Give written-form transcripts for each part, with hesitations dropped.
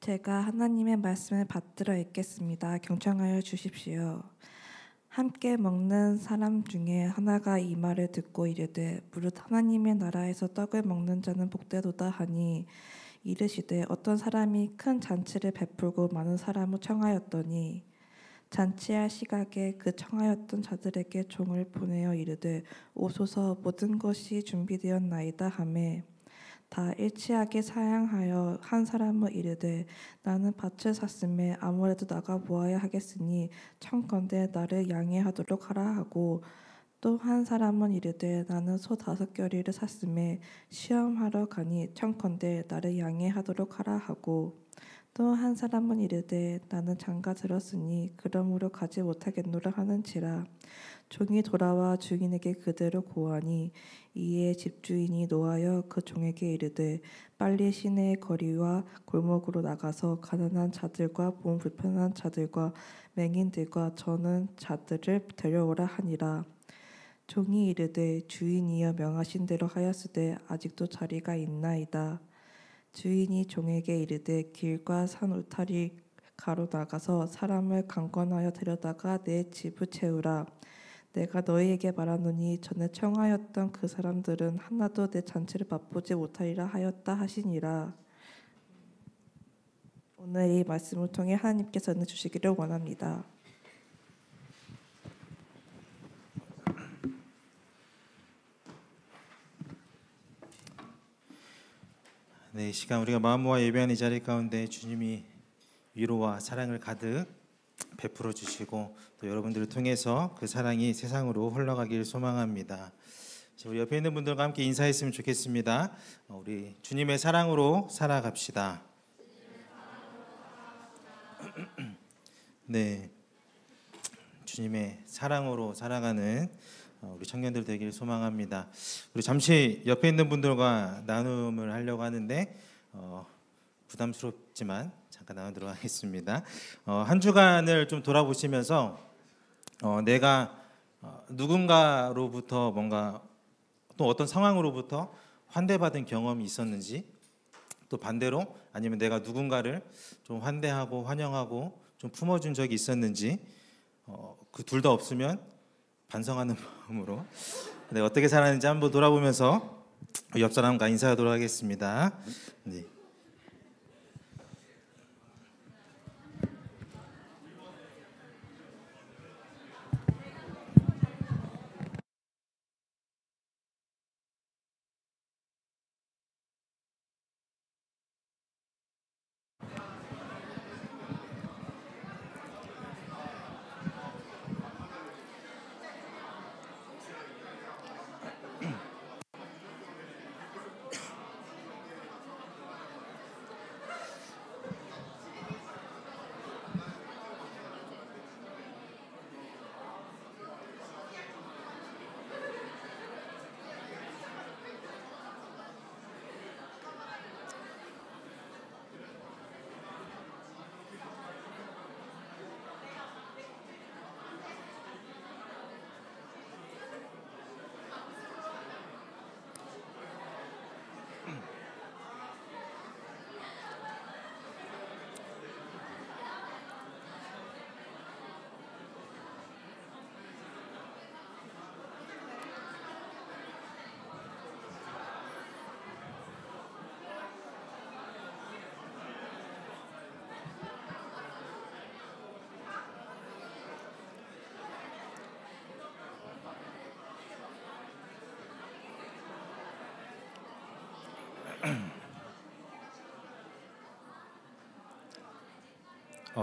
제가 하나님의 말씀을 받들어 읽겠습니다. 경청하여 주십시오. 함께 먹는 사람 중에 하나가 이 말을 듣고 이르되 무릇 하나님의 나라에서 떡을 먹는 자는 복되도다 하니 이르시되 어떤 사람이 큰 잔치를 베풀고 많은 사람을 청하였더니 잔치할 시각에 그 청하였던 자들에게 종을 보내어 이르되 오소서 모든 것이 준비되었나이다 하매 다 일치하게 사양하여 한 사람은 이르되 나는 밭을 샀음에 아무래도 나가 보아야 하겠으니 청컨대 나를 양해하도록 하라 하고 또 한 사람은 이르되 나는 소 5겨리를 샀음에 시험하러 가니 청컨대 나를 양해하도록 하라 하고 또 한 사람은 이르되 나는 장가 들었으니 그러므로 가지 못하겠노라 하는지라 종이 돌아와 주인에게 그대로 고하니 이에 집주인이 노하여 그 종에게 이르되 빨리 시내의 거리와 골목으로 나가서 가난한 자들과 몸 불편한 자들과 맹인들과 저는 자들을 데려오라 하니라. 종이 이르되 주인이여 명하신 대로 하였으되 아직도 자리가 있나이다. 주인이 종에게 이르되 길과 산 울타리 가로 나가서 사람을 강권하여 데려다가 내 집을 채우라. 내가 너희에게 말하노니 전에 청하였던 그 사람들은 하나도 내 잔치를 맛보지 못하리라 하였다 하시니라. 오늘 이 말씀을 통해 하나님께서 은혜 주시기를 원합니다. 네, 이 시간 우리가 마음 모아 예배하는 이 자리 가운데 주님이 위로와 사랑을 가득 베풀어 주시고 또 여러분들을 통해서 그 사랑이 세상으로 흘러가길 소망합니다. 우리 옆에 있는 분들과 함께 인사했으면 좋겠습니다. 우리 주님의 사랑으로 살아갑시다. 네, 주님의 사랑으로 살아가는 우리 청년들 되길 소망합니다. 우리 잠시 옆에 있는 분들과 나눔을 하려고 하는데 부담스럽지만 잠깐 나누도록 하겠습니다. 한 주간을 좀 돌아보시면서 내가 누군가로부터 뭔가 또 어떤 상황으로부터 환대받은 경험이 있었는지, 또 반대로 아니면 내가 누군가를 좀 환대하고 환영하고 좀 품어준 적이 있었는지, 그 둘 다 없으면 반성하는 마음으로 어떻게 살았는지 한번 돌아보면서 옆 사람과 인사하도록 하겠습니다. 네.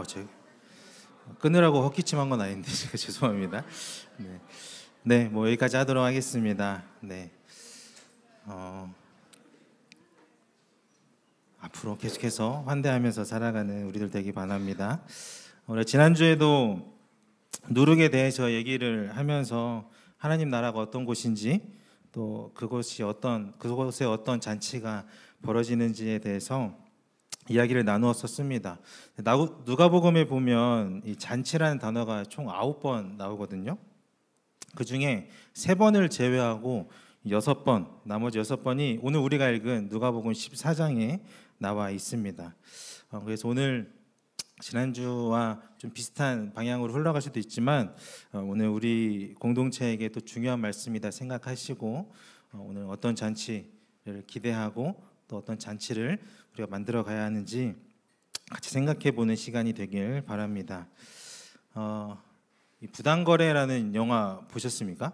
제가 끊으라고 헛기침한 건 아닌데 제가 죄송합니다. 네, 뭐 여기까지 하도록 하겠습니다. 네, 앞으로 계속해서 환대하면서 살아가는 우리들 되기 바랍니다. 우리 지난주에도 누룩에 대해서 얘기를 하면서 하나님 나라가 어떤 곳인지, 또 그곳에 어떤 잔치가 벌어지는지에 대해서 이야기를 나누었었습니다. 누가복음에 보면 이 잔치라는 단어가 총 9번 나오거든요. 그 중에 3번을 제외하고 6번, 나머지 6번이 오늘 우리가 읽은 누가복음 14장에 나와 있습니다. 그래서 오늘 지난주와 좀 비슷한 방향으로 흘러갈 수도 있지만 오늘 우리 공동체에게 또 중요한 말씀이다 생각하시고 오늘 어떤 잔치를 기대하고 또 어떤 잔치를 우리가 만들어 가야 하는지 같이 생각해 보는 시간이 되길 바랍니다. 이 부당거래라는 영화 보셨습니까?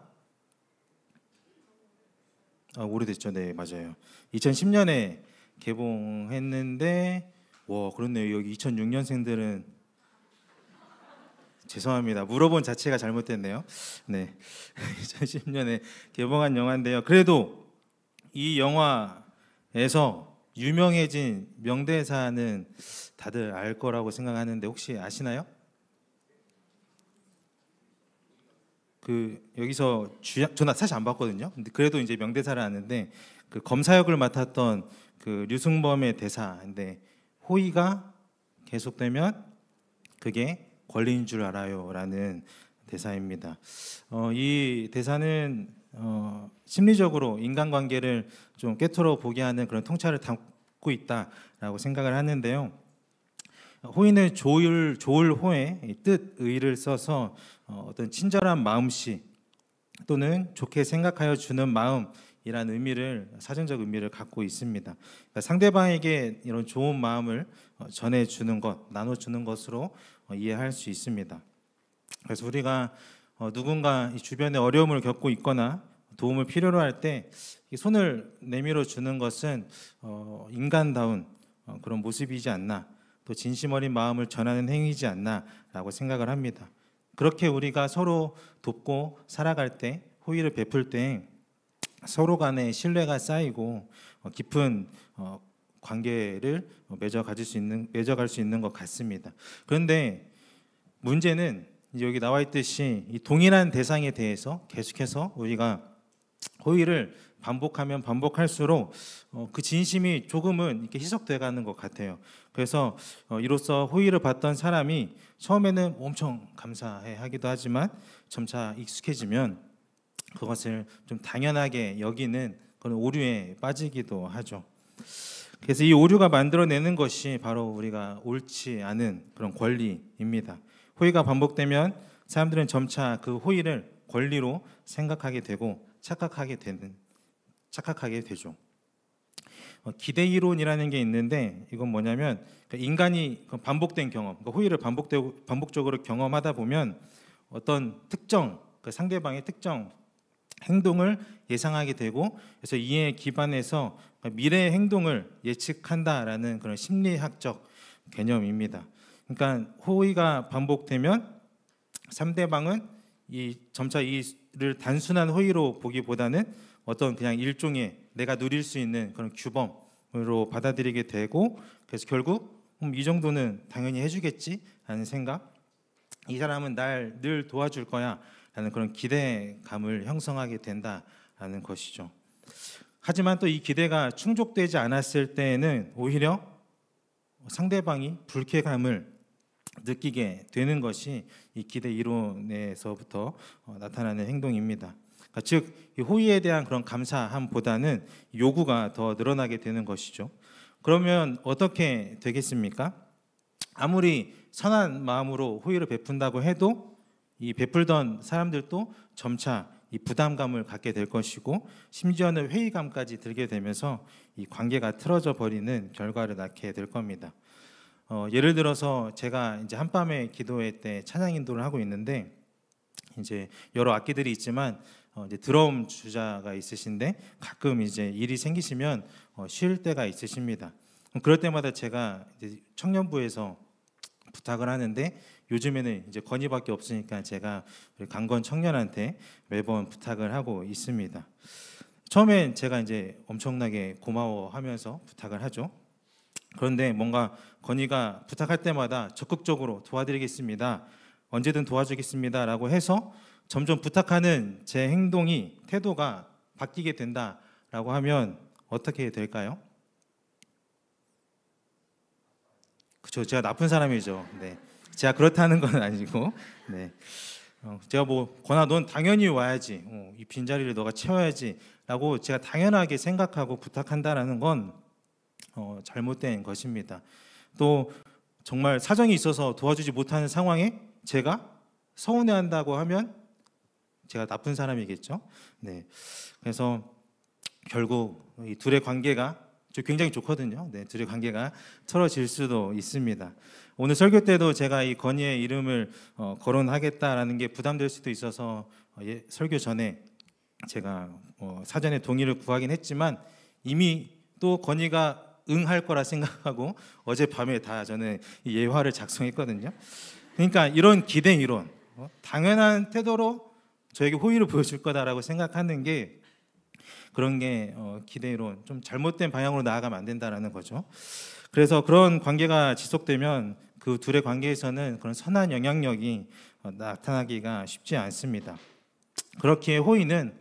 오래됐죠. 네, 맞아요. 2010년에 개봉했는데 와, 그렇네요. 여기 2006년생들은 죄송합니다. 물어본 자체가 잘못됐네요. 네, 2010년에 개봉한 영화인데요. 그래도 이 영화에서 유명해진 명대사는 다들 알 거라고 생각하는데 혹시 아시나요? 여기서 저는 사실 안 봤거든요. 근데 그래도 이제 명대사를 아는데 그 검사 역을 맡았던 그 류승범의 대사인데 호의가 계속되면 그게 권리인 줄 알아요라는 대사입니다. 이 대사는 심리적으로 인간관계를 좀 꿰뚫어 보게 하는 그런 통찰을 담고 있다라고 생각을 하는데요. 호의는 좋을 호의 뜻 의를 써서 어떤 친절한 마음씨 또는 좋게 생각하여 주는 마음이라는 의미를 사전적 의미를 갖고 있습니다. 그러니까 상대방에게 이런 좋은 마음을 전해주는 것, 나눠주는 것으로 이해할 수 있습니다. 그래서 우리가 누군가 주변에 어려움을 겪고 있거나 도움을 필요로 할 때 손을 내밀어 주는 것은 인간다운 그런 모습이지 않나, 또 진심 어린 마음을 전하는 행위이지 않나라고 생각을 합니다. 그렇게 우리가 서로 돕고 살아갈 때, 호의를 베풀 때 서로 간의 신뢰가 쌓이고 깊은 관계를 맺어갈 수 있는 것 같습니다. 그런데 문제는 여기 나와 있듯이 이 동일한 대상에 대해서 계속해서 우리가 호의를 반복하면 반복할수록 그 진심이 조금은 이렇게 희석돼가는 것 같아요. 그래서 이로써 호의를 받던 사람이 처음에는 엄청 감사해하기도 하지만 점차 익숙해지면 그것을 좀 당연하게 여기는 그런 오류에 빠지기도 하죠. 그래서 이 오류가 만들어내는 것이 바로 우리가 옳지 않은 그런 권리입니다. 호의가 반복되면 사람들은 점차 그 호의를 권리로 생각하게 되고 착각하게 되죠. 기대 이론이라는 게 있는데 이건 뭐냐면 인간이 반복된 경험, 호의를 반복적으로 경험하다 보면 어떤 특정 상대방의 특정 행동을 예상하게 되고 그래서 이에 기반해서 미래의 행동을 예측한다라는 그런 심리학적 개념입니다. 그러니까 호의가 반복되면 상대방은 점차 이를 단순한 호의로 보기보다는 어떤 그냥 일종의 내가 누릴 수 있는 그런 규범으로 받아들이게 되고 그래서 결국 이 정도는 당연히 해주겠지 라는 생각, 이 사람은 날 늘 도와줄 거야 라는 그런 기대감을 형성하게 된다라는 것이죠. 하지만 또 이 기대가 충족되지 않았을 때에는 오히려 상대방이 불쾌감을 느끼게 되는 것이 이 기대 이론에서부터 나타나는 행동입니다. 그러니까 즉 이 호의에 대한 그런 감사함보다는 요구가 더 늘어나게 되는 것이죠. 그러면 어떻게 되겠습니까? 아무리 선한 마음으로 호의를 베푼다고 해도 이 베풀던 사람들도 점차 이 부담감을 갖게 될 것이고 심지어는 회의감까지 들게 되면서 이 관계가 틀어져 버리는 결과를 낳게 될 겁니다. 예를 들어서 제가 이제 한밤의 기도회 때 찬양 인도를 하고 있는데 이제 여러 악기들이 있지만 이제 드럼 주자가 있으신데 가끔 이제 일이 생기시면 쉴 때가 있으십니다. 그럴 때마다 제가 이제 청년부에서 부탁을 하는데 요즘에는 이제 건의밖에 없으니까 제가 강건 청년한테 매번 부탁을 하고 있습니다. 처음엔 제가 이제 엄청나게 고마워하면서 부탁을 하죠. 그런데 뭔가 건의가 부탁할 때마다 적극적으로 도와드리겠습니다, 언제든 도와주겠습니다 라고 해서 점점 부탁하는 제 행동이 태도가 바뀌게 된다라고 하면 어떻게 될까요? 그렇죠, 제가 나쁜 사람이죠. 네, 제가 그렇다는 건 아니고 네. 제가 뭐 권아 넌 당연히 와야지, 이 빈자리를 너가 채워야지 라고 제가 당연하게 생각하고 부탁한다라는 건 잘못된 것입니다. 또 정말 사정이 있어서 도와주지 못하는 상황에 제가 서운해한다고 하면 제가 나쁜 사람이겠죠. 네, 그래서 결국 이 둘의 관계가 굉장히 좋거든요. 네, 둘의 관계가 틀어질 수도 있습니다. 오늘 설교 때도 제가 이 건희의 이름을 거론하겠다라는 게 부담될 수도 있어서 설교 전에 제가 사전에 동의를 구하긴 했지만 이미 또 건희가 응할 거라 생각하고 어젯밤에 다 저는 이 예화를 작성했거든요. 그러니까 이런 기대 이론, 당연한 태도로 저에게 호의를 보여줄 거다라고 생각하는 게 그런 게 기대 이론, 좀 잘못된 방향으로 나아가면 안 된다라는 거죠. 그래서 그런 관계가 지속되면 그 둘의 관계에서는 그런 선한 영향력이 나타나기가 쉽지 않습니다. 그렇기에 호의는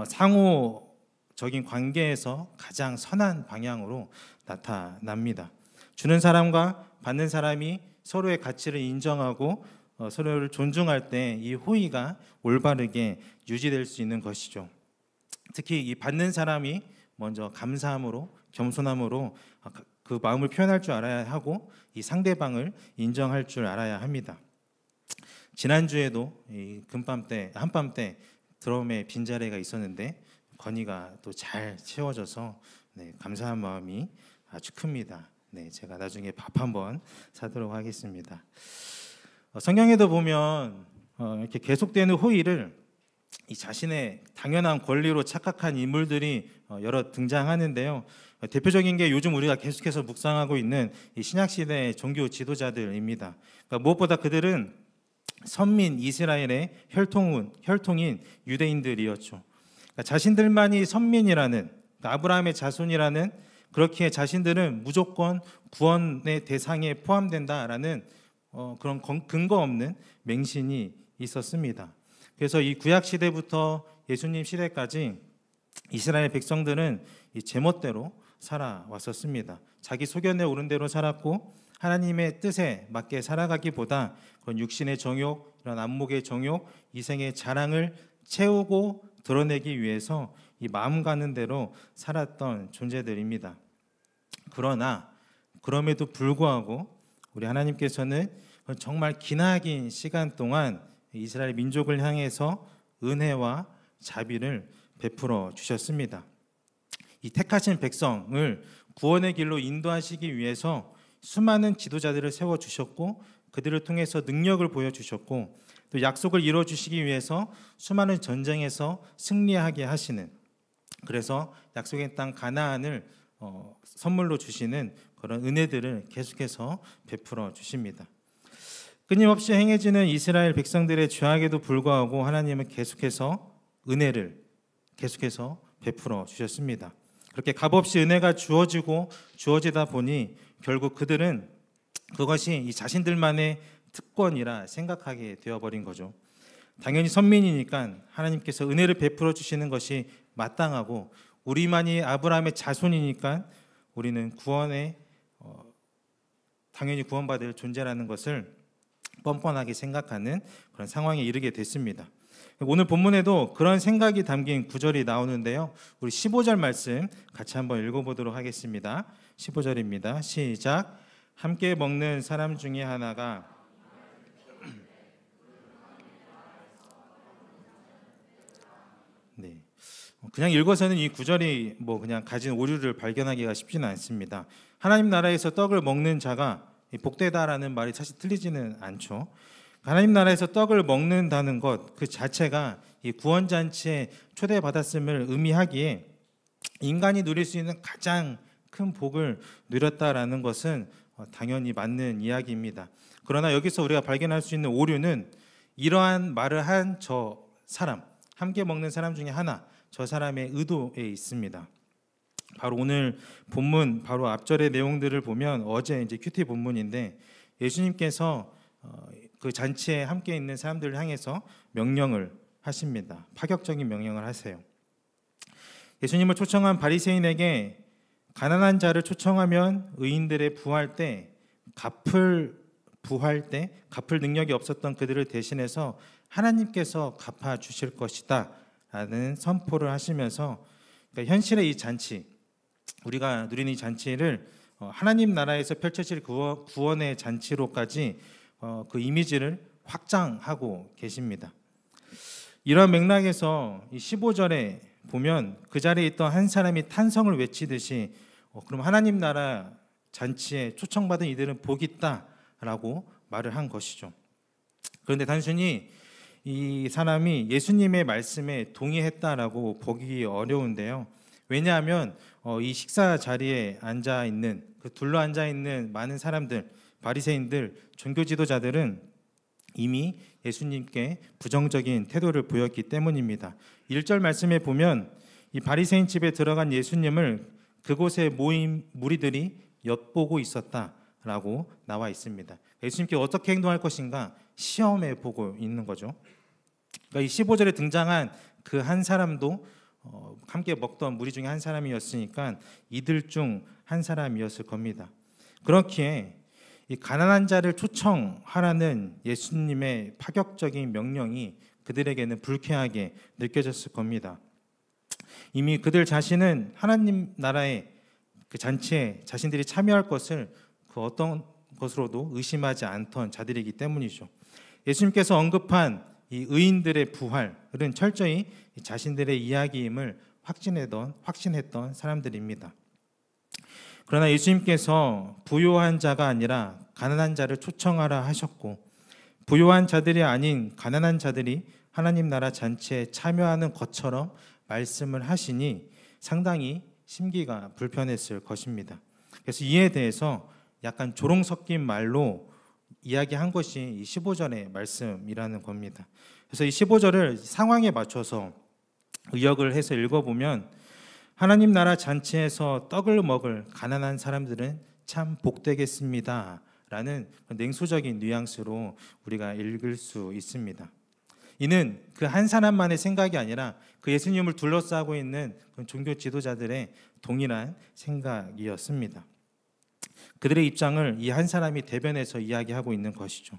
상호적인 관계에서 가장 선한 방향으로 나타납니다. 주는 사람과 받는 사람이 서로의 가치를 인정하고 서로를 존중할 때 이 호의가 올바르게 유지될 수 있는 것이죠. 특히 이 받는 사람이 먼저 감사함으로 겸손함으로 그 마음을 표현할 줄 알아야 하고 이 상대방을 인정할 줄 알아야 합니다. 지난주에도 이 한밤 때 드럼에 빈자리가 있었는데 건이가 또 잘 채워져서 네, 감사한 마음이 아주 큽니다. 네, 제가 나중에 밥 한번 사도록 하겠습니다. 성경에도 보면 이렇게 계속되는 호의를 이 자신의 당연한 권리로 착각한 인물들이 여러 등장하는데요. 대표적인 게 요즘 우리가 계속해서 묵상하고 있는 이 신약 시대의 종교 지도자들입니다. 그러니까 무엇보다 그들은 선민 이스라엘의 혈통인 유대인들이었죠. 그러니까 자신들만이 선민이라는, 그러니까 아브라함의 자손이라는, 그렇기에 자신들은 무조건 구원의 대상에 포함된다라는 그런 근거 없는 맹신이 있었습니다. 그래서 이 구약 시대부터 예수님 시대까지 이스라엘 백성들은 이 제멋대로 살아왔었습니다. 자기 소견에 오른 대로 살았고 하나님의 뜻에 맞게 살아가기보다 그런 육신의 정욕, 이런 안목의 정욕, 이생의 자랑을 채우고 드러내기 위해서 이 마음 가는 대로 살았던 존재들입니다. 그러나 그럼에도 불구하고 우리 하나님께서는 정말 기나긴 시간 동안 이스라엘 민족을 향해서 은혜와 자비를 베풀어 주셨습니다. 이 택하신 백성을 구원의 길로 인도하시기 위해서 수많은 지도자들을 세워주셨고 그들을 통해서 능력을 보여주셨고 또 약속을 이루어주시기 위해서 수많은 전쟁에서 승리하게 하시는, 그래서 약속의 땅 가나안을 선물로 주시는 그런 은혜들을 계속해서 베풀어 주십니다. 끊임없이 행해지는 이스라엘 백성들의 죄악에도 불구하고 하나님은 계속해서 은혜를 계속해서 베풀어 주셨습니다. 그렇게 값없이 은혜가 주어지다 보니 결국 그들은 그것이 이 자신들만의 특권이라 생각하게 되어버린 거죠. 당연히 선민이니까 하나님께서 은혜를 베풀어 주시는 것이 마땅하고 우리만이 아브라함의 자손이니까 우리는 당연히 구원받을 존재라는 것을 뻔뻔하게 생각하는 그런 상황에 이르게 됐습니다. 오늘 본문에도 그런 생각이 담긴 구절이 나오는데요. 우리 15절 말씀 같이 한번 읽어보도록 하겠습니다. 15절입니다. 시작. 함께 먹는 사람 중에 하나가 네, 그냥 읽어서는 이 구절이 그냥 가진 오류를 발견하기가 쉽지는 않습니다. 하나님 나라에서 떡을 먹는 자가 복되다라는 말이 사실 틀리지는 않죠. 하나님 나라에서 떡을 먹는다는 것 그 자체가 이 구원잔치에 초대받았음을 의미하기에 인간이 누릴 수 있는 가장 큰 복을 누렸다라는 것은 당연히 맞는 이야기입니다. 그러나 여기서 우리가 발견할 수 있는 오류는 이러한 말을 한 저 사람, 함께 먹는 사람 중에 하나, 저 사람의 의도에 있습니다. 바로 오늘 본문 바로 앞절의 내용들을 보면 어제 이제 큐티 본문인데 예수님께서 그 잔치에 함께 있는 사람들을 향해서 명령을 하십니다. 파격적인 명령을 하세요. 예수님을 초청한 바리새인에게 가난한 자를 초청하면 의인들의 갚을 능력이 없었던 그들을 대신해서 하나님께서 갚아 주실 것이다 라는 선포를 하시면서 그러니까 현실의 이 잔치, 우리가 누리는 이 잔치를 하나님 나라에서 펼쳐질 구원의 잔치로까지 그 이미지를 확장하고 계십니다. 이런 맥락에서 이 15절에 보면 그 자리에 있던 한 사람이 탄성을 외치듯이 그럼 하나님 나라 잔치에 초청받은 이들은 복이 있다라고 말을 한 것이죠. 그런데 단순히 이 사람이 예수님의 말씀에 동의했다라고 보기 어려운데요. 왜냐하면 이 식사 자리에 앉아 있는 그 둘러 앉아 있는 많은 사람들, 바리새인들, 종교 지도자들은 이미 예수님께 부정적인 태도를 보였기 때문입니다. 1절 말씀에 보면 이 바리새인 집에 들어간 예수님을 그곳에 모인 무리들이 엿보고 있었다라고 나와 있습니다. 예수님께 어떻게 행동할 것인가 시험해 보고 있는 거죠. 그러니까 이 15절에 등장한 그 한 사람도 함께 먹던 무리 중에 한 사람이었으니까 이들 중 한 사람이었을 겁니다. 그렇기에 이 가난한 자를 초청하라는 예수님의 파격적인 명령이 그들에게는 불쾌하게 느껴졌을 겁니다. 이미 그들 자신은 하나님 나라의 그 잔치에 자신들이 참여할 것을 그 어떤 것으로도 의심하지 않던 자들이기 때문이죠. 예수님께서 언급한 이 의인들의 부활은 철저히 자신들의 이야기임을 확신했던 사람들입니다. 그러나 예수님께서 부요한 자가 아니라 가난한 자를 초청하라 하셨고, 부요한 자들이 아닌 가난한 자들이 하나님 나라 잔치에 참여하는 것처럼 말씀을 하시니 상당히 심기가 불편했을 것입니다. 그래서 이에 대해서 약간 조롱 섞인 말로 이야기한 것이 이 15절의 말씀이라는 겁니다. 그래서 이 15절을 상황에 맞춰서 의역을 해서 읽어보면 하나님 나라 잔치에서 떡을 먹을 가난한 사람들은 참 복되겠습니다 라는 냉소적인 뉘앙스로 우리가 읽을 수 있습니다. 이는 그 한 사람만의 생각이 아니라 그 예수님을 둘러싸고 있는 종교 지도자들의 동일한 생각이었습니다. 그들의 입장을 이 한 사람이 대변해서 이야기하고 있는 것이죠.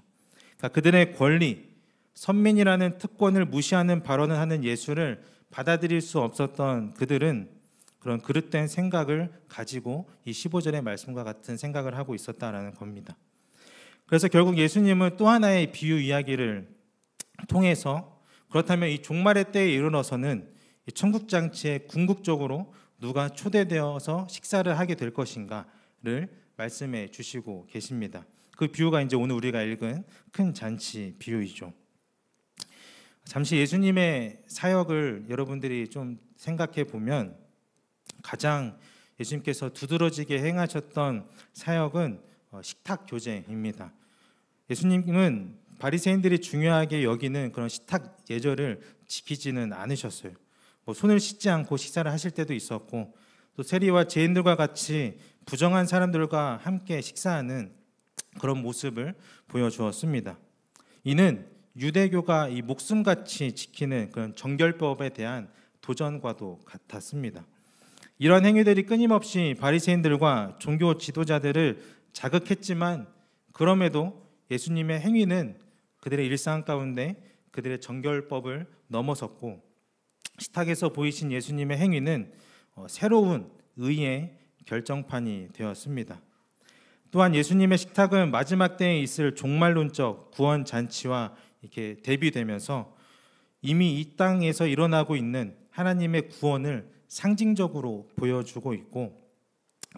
그러니까 그들의 권리, 선민이라는 특권을 무시하는 발언을 하는 예수를 받아들일 수 없었던 그들은 그런 그릇된 생각을 가지고 이 15절의 말씀과 같은 생각을 하고 있었다라는 겁니다. 그래서 결국 예수님은 또 하나의 비유 이야기를 통해서 그렇다면 이 종말의 때에 이르러서는 천국 잔치에 궁극적으로 누가 초대되어서 식사를 하게 될 것인가를 말씀해 주시고 계십니다. 그 비유가 이제 오늘 우리가 읽은 큰 잔치 비유이죠. 잠시 예수님의 사역을 여러분들이 좀 생각해 보면 가장 예수님께서 두드러지게 행하셨던 사역은 식탁 교제입니다. 예수님은 바리새인들이 중요하게 여기는 그런 식탁 예절을 지키지는 않으셨어요. 손을 씻지 않고 식사를 하실 때도 있었고, 또 세리와 죄인들과 같이 부정한 사람들과 함께 식사하는 그런 모습을 보여주었습니다. 이는 유대교가 이 목숨같이 지키는 그런 정결법에 대한 도전과도 같았습니다. 이런 행위들이 끊임없이 바리새인들과 종교 지도자들을 자극했지만 그럼에도 예수님의 행위는 그들의 일상 가운데 그들의 정결법을 넘어섰고, 식탁에서 보이신 예수님의 행위는 새로운 의의 결정판이 되었습니다. 또한 예수님의 식탁은 마지막 때에 있을 종말론적 구원 잔치와 이렇게 대비되면서 이미 이 땅에서 일어나고 있는 하나님의 구원을 상징적으로 보여주고 있고,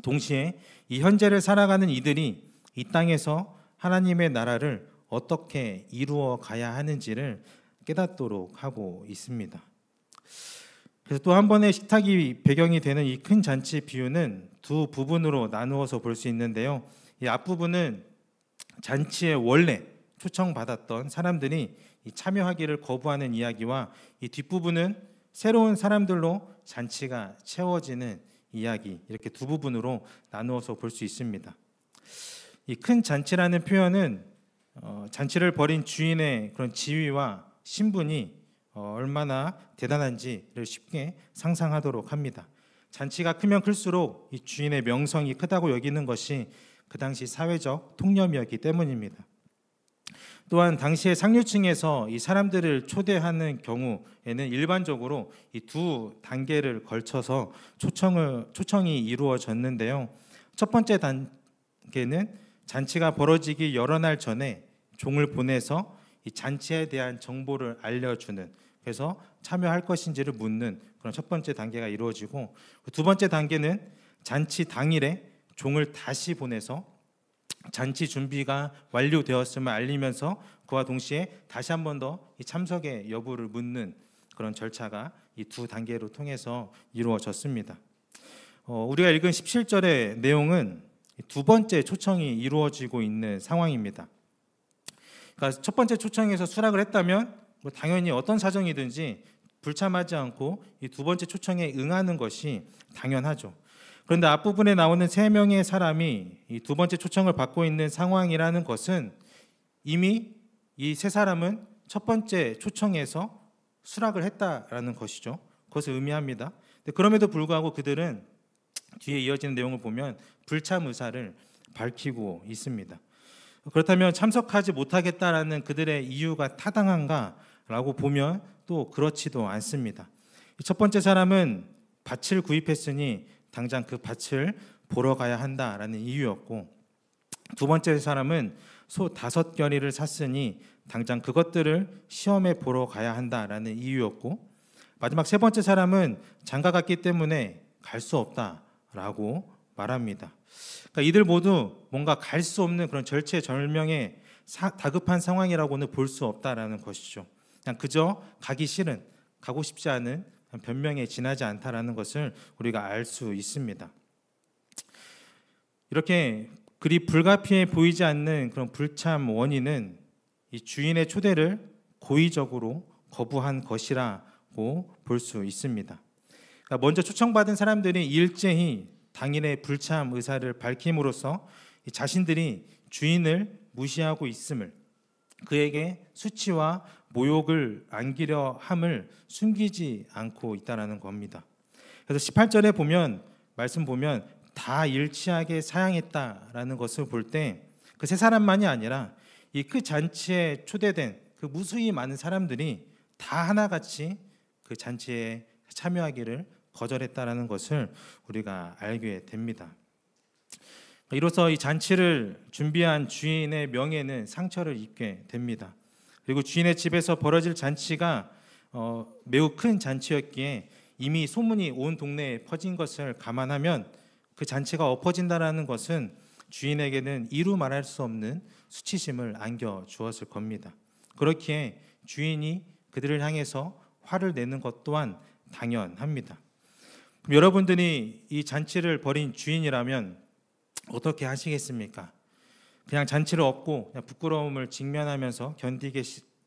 동시에 이 현재를 살아가는 이들이 이 땅에서 하나님의 나라를 어떻게 이루어 가야 하는지를 깨닫도록 하고 있습니다. 그래서 또 한 번의 식탁이 배경이 되는 이 큰 잔치 비유는 두 부분으로 나누어서 볼 수 있는데요. 이 앞부분은 잔치에 원래 초청받았던 사람들이 참여하기를 거부하는 이야기와, 이 뒷부분은 새로운 사람들로 잔치가 채워지는 이야기, 이렇게 두 부분으로 나누어서 볼 수 있습니다. 이 큰 잔치라는 표현은 잔치를 벌인 주인의 그런 지위와 신분이 얼마나 대단한지를 쉽게 상상하도록 합니다. 잔치가 크면 클수록 이 주인의 명성이 크다고 여기는 것이 그 당시 사회적 통념이었기 때문입니다. 또한 당시에 상류층에서 이 사람들을 초대하는 경우에는 일반적으로 이 두 단계를 걸쳐서 초청이 이루어졌는데요. 첫 번째 단계는 잔치가 벌어지기 여러 날 전에 종을 보내서 이 잔치에 대한 정보를 알려주는, 그래서 참여할 것인지를 묻는 그런 첫 번째 단계가 이루어지고, 두 번째 단계는 잔치 당일에 종을 다시 보내서 잔치 준비가 완료되었음을 알리면서 그와 동시에 다시 한 번 더 이 참석의 여부를 묻는 그런 절차가 이 두 단계로 통해서 이루어졌습니다. 우리가 읽은 17절의 내용은 두 번째 초청이 이루어지고 있는 상황입니다. 그러니까 첫 번째 초청에서 수락을 했다면 뭐 당연히 어떤 사정이든지 불참하지 않고 이 두 번째 초청에 응하는 것이 당연하죠. 그런데 앞부분에 나오는 3명의 사람이 이 두 번째 초청을 받고 있는 상황이라는 것은 이미 이 세 사람은 첫 번째 초청에서 수락을 했다라는 것이죠. 그것을 의미합니다. 그럼에도 불구하고 그들은 뒤에 이어지는 내용을 보면 불참 의사를 밝히고 있습니다. 그렇다면 참석하지 못하겠다라는 그들의 이유가 타당한가라고 보면 또 그렇지도 않습니다. 첫 번째 사람은 밭을 구입했으니 당장 그 밭을 보러 가야 한다라는 이유였고, 두 번째 사람은 소 5겨리를 샀으니 당장 그것들을 시험에 보러 가야 한다라는 이유였고, 마지막 세 번째 사람은 장가 갔기 때문에 갈 수 없다라고 말합니다. 그러니까 이들 모두 뭔가 갈 수 없는 그런 절체절명의 다급한 상황이라고는 볼 수 없다라는 것이죠. 그냥 그저 가기 싫은, 가고 싶지 않은 변명에 지나지 않다라는 것을 우리가 알 수 있습니다. 이렇게 그리 불가피해 보이지 않는 그런 불참 원인은 이 주인의 초대를 고의적으로 거부한 것이라고 볼 수 있습니다. 그러니까 먼저 초청받은 사람들이 일제히 당일의 불참 의사를 밝힘으로써 자신들이 주인을 무시하고 있음을, 그에게 수치와 모욕을 안기려 함을 숨기지 않고 있다는 겁니다. 그래서 18절에 보면 말씀 보면 다 일치하게 사양했다라는 것을 볼 때 그 세 사람만이 아니라 이 그 잔치에 초대된 그 무수히 많은 사람들이 다 하나같이 그 잔치에 참여하기를 거절했다라는 것을 우리가 알게 됩니다. 이로써 이 잔치를 준비한 주인의 명예는 상처를 입게 됩니다. 그리고 주인의 집에서 벌어질 잔치가 매우 큰 잔치였기에 이미 소문이 온 동네에 퍼진 것을 감안하면 그 잔치가 엎어진다라는 것은 주인에게는 이루 말할 수 없는 수치심을 안겨 주었을 겁니다. 그렇기에 주인이 그들을 향해서 화를 내는 것 또한 당연합니다. 그럼 여러분들이 이 잔치를 벌인 주인이라면 어떻게 하시겠습니까? 그냥 잔치를 엎고 그냥 부끄러움을 직면하면서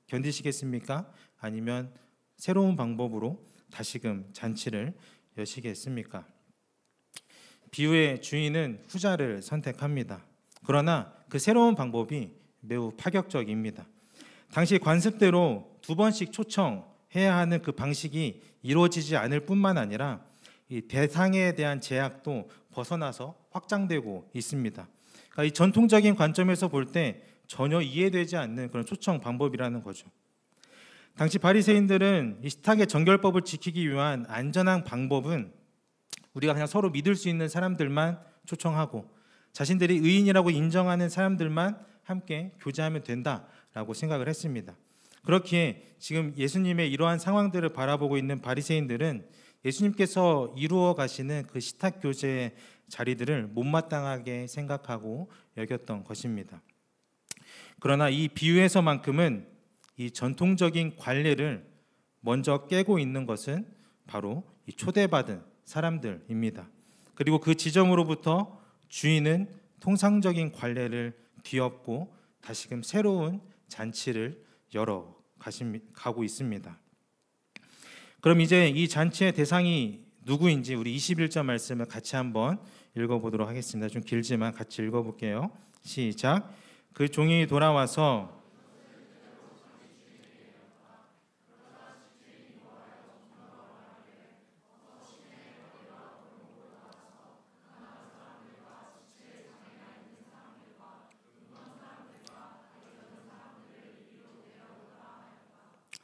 견디시겠습니까? 아니면 새로운 방법으로 다시금 잔치를 여시겠습니까? 비유의 주인은 후자를 선택합니다. 그러나 그 새로운 방법이 매우 파격적입니다. 당시 관습대로 2번씩 초청해야 하는 그 방식이 이루어지지 않을 뿐만 아니라 이 대상에 대한 제약도 벗어나서 확장되고 있습니다. 그러니까 이 전통적인 관점에서 볼 때 전혀 이해되지 않는 그런 초청 방법이라는 거죠. 당시 바리새인들은 이 식탁의 정결법을 지키기 위한 안전한 방법은 우리가 그냥 서로 믿을 수 있는 사람들만 초청하고 자신들이 의인이라고 인정하는 사람들만 함께 교제하면 된다라고 생각을 했습니다. 그렇기에 지금 예수님의 이러한 상황들을 바라보고 있는 바리새인들은 예수님께서 이루어 가시는 그 식탁 교제의 자리들을 못마땅하게 생각하고 여겼던 것입니다. 그러나 이 비유에서만큼은 이 전통적인 관례를 먼저 깨고 있는 것은 바로 이 초대받은 사람들입니다. 그리고 그 지점으로부터 주인은 통상적인 관례를 뒤엎고 다시금 새로운 잔치를 열어 가고 있습니다. 그럼 이제 이 잔치의 대상이 누구인지 우리 21절 말씀을 같이 한번 읽어보도록 하겠습니다. 좀 길지만 같이 읽어볼게요. 시작. 그 종이 돌아와서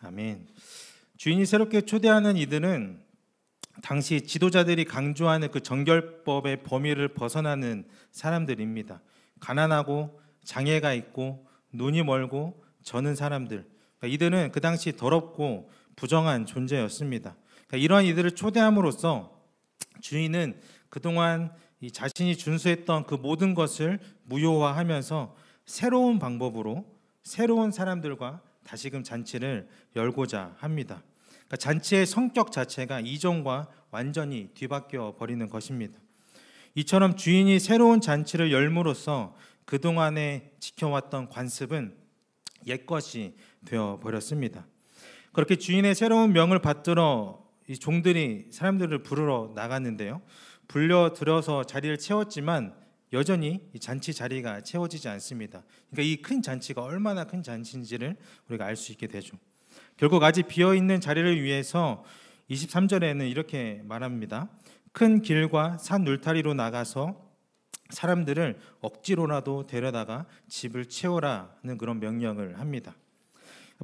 아멘. 주인이 새롭게 초대하는 이들은 당시 지도자들이 강조하는 그 정결법의 범위를 벗어나는 사람들입니다. 가난하고 장애가 있고 눈이 멀고 저는 사람들, 그러니까 이들은 그 당시 더럽고 부정한 존재였습니다. 그러니까 이러한 이들을 초대함으로써 주인은 그동안 이 자신이 준수했던 그 모든 것을 무효화하면서 새로운 방법으로 새로운 사람들과 다시금 잔치를 열고자 합니다. 그러니까 잔치의 성격 자체가 이전과 완전히 뒤바뀌어 버리는 것입니다. 이처럼 주인이 새로운 잔치를 열므로써 그동안에 지켜왔던 관습은 옛것이 되어 버렸습니다. 그렇게 주인의 새로운 명을 받들어 이 종들이 사람들을 부르러 나갔는데요. 불려들어서 자리를 채웠지만 여전히 이 잔치 자리가 채워지지 않습니다. 그러니까 이 큰 잔치가 얼마나 큰 잔치인지를 우리가 알 수 있게 되죠. 결국 아직 비어있는 자리를 위해서 23절에는 이렇게 말합니다. 큰 길과 산 울타리로 나가서 사람들을 억지로라도 데려다가 집을 채우라는 그런 명령을 합니다.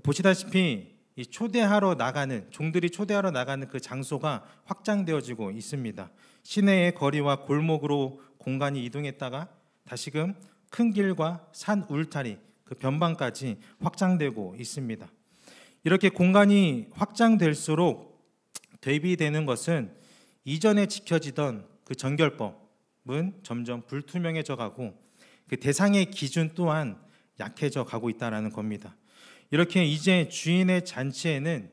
보시다시피 이 초대하러 나가는 종들이 초대하러 나가는 그 장소가 확장되어지고 있습니다. 시내의 거리와 골목으로 공간이 이동했다가 다시금 큰 길과 산 울타리 그 변방까지 확장되고 있습니다. 이렇게 공간이 확장될수록 대비되는 것은 이전에 지켜지던 그 정결법은 점점 불투명해져 가고 그 대상의 기준 또한 약해져 가고 있다는 겁니다. 이렇게 이제 주인의 잔치에는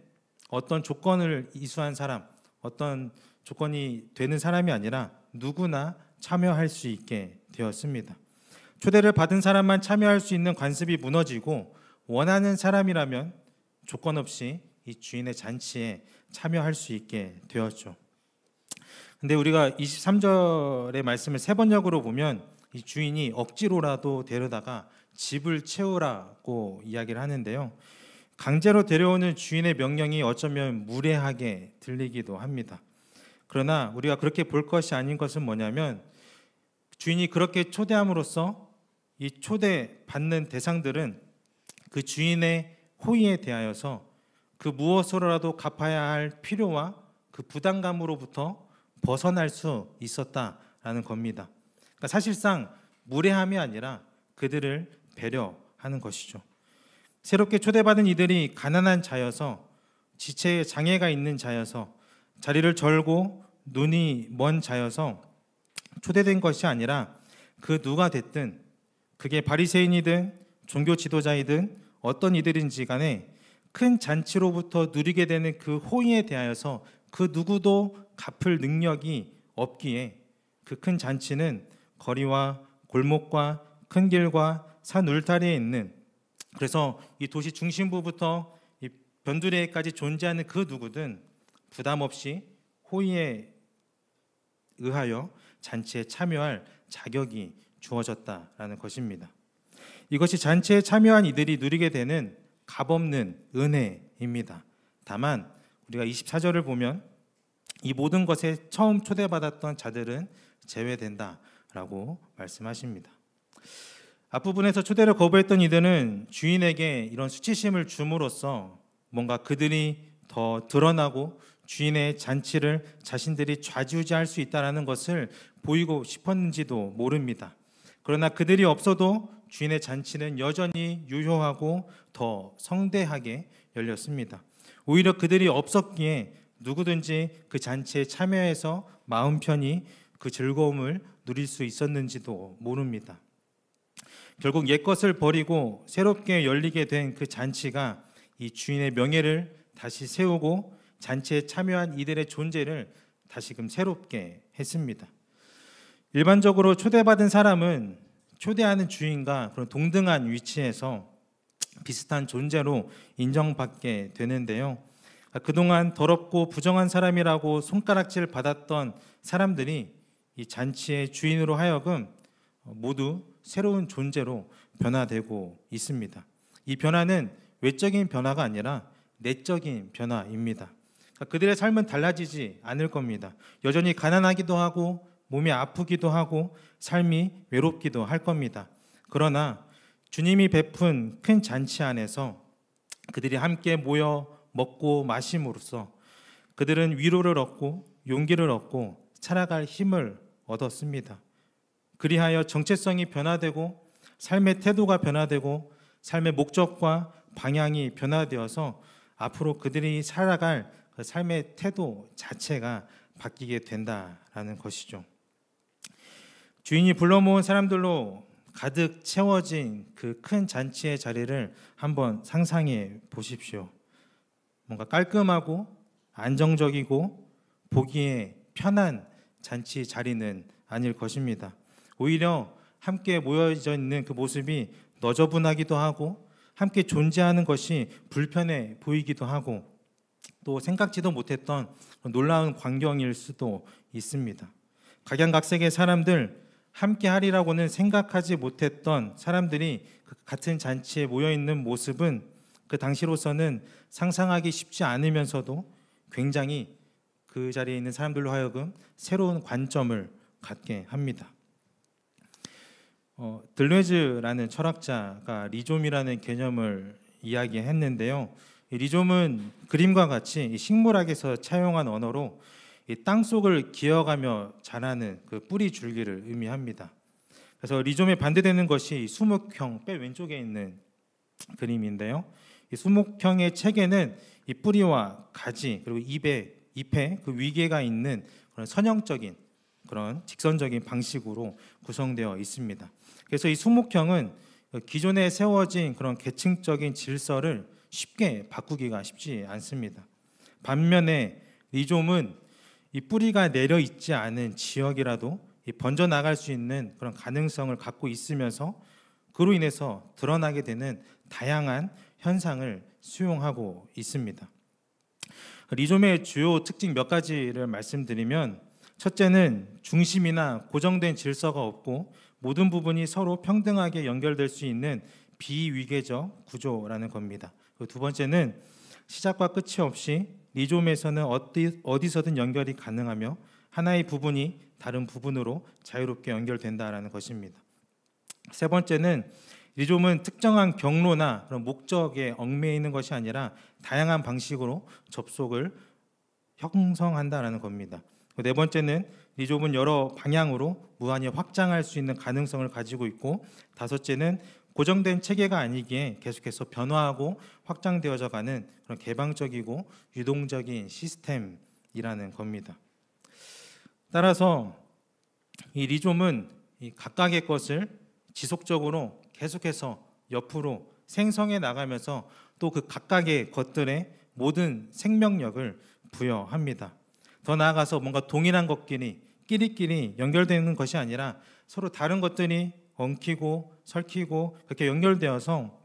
어떤 조건을 이수한 사람, 어떤 조건이 되는 사람이 아니라 누구나 참여할 수 있게 되었습니다. 초대를 받은 사람만 참여할 수 있는 관습이 무너지고 원하는 사람이라면 조건 없이 이 주인의 잔치에 참여할 수 있게 되었죠. 근데 우리가 23절의 말씀을 세 번역으로 보면 이 주인이 억지로라도 데려다가 집을 채우라고 이야기를 하는데요. 강제로 데려오는 주인의 명령이 어쩌면 무례하게 들리기도 합니다. 그러나 우리가 그렇게 볼 것이 아닌 것은 뭐냐면 주인이 그렇게 초대함으로써 이 초대받는 대상들은 그 주인의 호의에 대하여서 그 무엇으로라도 갚아야 할 필요와 그 부담감으로부터 벗어날 수 있었다라는 겁니다. 그러니까 사실상 무례함이 아니라 그들을 배려하는 것이죠. 새롭게 초대받은 이들이 가난한 자여서 지체에 장애가 있는 자여서 자리를 절고 눈이 먼 자여서 초대된 것이 아니라 그 누가 됐든 그게 바리새인이든 종교 지도자이든 어떤 이들인지 간에 큰 잔치로부터 누리게 되는 그 호의에 대하여서 그 누구도 갚을 능력이 없기에 그 큰 잔치는 거리와 골목과 큰 길과 산 울타리에 있는, 그래서 이 도시 중심부부터 이 변두리에까지 존재하는 그 누구든 부담 없이 호의에 의하여 잔치에 참여할 자격이 주어졌다라는 것입니다. 이것이 잔치에 참여한 이들이 누리게 되는 값없는 은혜입니다. 다만 우리가 24절을 보면 이 모든 것에 처음 초대받았던 자들은 제외된다라고 말씀하십니다. 앞부분에서 초대를 거부했던 이들은 주인에게 이런 수치심을 줌으로써 뭔가 그들이 더 드러나고 주인의 잔치를 자신들이 좌지우지할 수 있다는 것을 보이고 싶었는지도 모릅니다. 그러나 그들이 없어도 주인의 잔치는 여전히 유효하고 더 성대하게 열렸습니다. 오히려 그들이 없었기에 누구든지 그 잔치에 참여해서 마음 편히 그 즐거움을 누릴 수 있었는지도 모릅니다. 결국 옛것을 버리고 새롭게 열리게 된 그 잔치가 이 주인의 명예를 다시 세우고 잔치에 참여한 이들의 존재를 다시금 새롭게 했습니다. 일반적으로 초대받은 사람은 초대하는 주인과 그런 동등한 위치에서 비슷한 존재로 인정받게 되는데요. 그동안 더럽고 부정한 사람이라고 손가락질 받았던 사람들이 이 잔치의 주인으로 하여금 모두 새로운 존재로 변화되고 있습니다. 이 변화는 외적인 변화가 아니라 내적인 변화입니다. 그들의 삶은 달라지지 않을 겁니다. 여전히 가난하기도 하고 몸이 아프기도 하고 삶이 외롭기도 할 겁니다. 그러나 주님이 베푼 큰 잔치 안에서 그들이 함께 모여 먹고 마심으로써 그들은 위로를 얻고 용기를 얻고 살아갈 힘을 얻었습니다. 그리하여 정체성이 변화되고 삶의 태도가 변화되고 삶의 목적과 방향이 변화되어서 앞으로 그들이 살아갈 그 삶의 태도 자체가 바뀌게 된다라는 것이죠. 주인이 불러 모은 사람들로 가득 채워진 그 큰 잔치의 자리를 한번 상상해 보십시오. 뭔가 깔끔하고 안정적이고 보기에 편한 잔치 자리는 아닐 것입니다. 오히려 함께 모여져 있는 그 모습이 너저분하기도 하고 함께 존재하는 것이 불편해 보이기도 하고 또 생각지도 못했던 놀라운 광경일 수도 있습니다. 각양각색의 사람들, 함께 하리라고는 생각하지 못했던 사람들이 그 같은 잔치에 모여있는 모습은 그 당시로서는 상상하기 쉽지 않으면서도 굉장히 그 자리에 있는 사람들로 하여금 새로운 관점을 갖게 합니다. 들레즈라는 철학자가 리좀이라는 개념을 이야기했는데요. 이 리좀은 그림과 같이 식물학에서 차용한 언어로 이 땅속을 기어가며 자라는 그 뿌리 줄기를 의미합니다. 그래서 리좀에 반대되는 것이 수목형 빼 왼쪽에 있는 그림인데요. 이 수목형의 책에는 이 뿌리와 가지 그리고 잎에 그 위계가 있는 그런 선형적인 그런 직선적인 방식으로 구성되어 있습니다. 그래서 이 수목형은 기존에 세워진 그런 계층적인 질서를 쉽게 바꾸기가 쉽지 않습니다. 반면에 리좀은 이 뿌리가 내려 있지 않은 지역이라도 번져 나갈 수 있는 그런 가능성을 갖고 있으면서 그로 인해서 드러나게 되는 다양한 현상을 수용하고 있습니다. 리좀의 주요 특징 몇 가지를 말씀드리면 첫째는 중심이나 고정된 질서가 없고 모든 부분이 서로 평등하게 연결될 수 있는 비위계적 구조라는 겁니다. 두 번째는 시작과 끝이 없이 리좀에서는 어디서든 연결이 가능하며 하나의 부분이 다른 부분으로 자유롭게 연결된다라는 것입니다. 세 번째는 리좀은 특정한 경로나 그런 목적에 얽매여 있는 것이 아니라 다양한 방식으로 접속을 형성한다라는 겁니다. 네 번째는 리좀은 여러 방향으로 무한히 확장할 수 있는 가능성을 가지고 있고 다섯째는 고정된 체계가 아니기에 계속해서 변화하고 확장되어져 가는 그런 개방적이고 유동적인 시스템이라는 겁니다. 따라서 이 리좀은 이 각각의 것을 지속적으로 계속해서 옆으로 생성해 나가면서 또 그 각각의 것들의 모든 생명력을 부여합니다. 더 나아가서 뭔가 동일한 것끼리 끼리끼리 연결되는 것이 아니라 서로 다른 것들이 엉키고 설키고 그렇게 연결되어서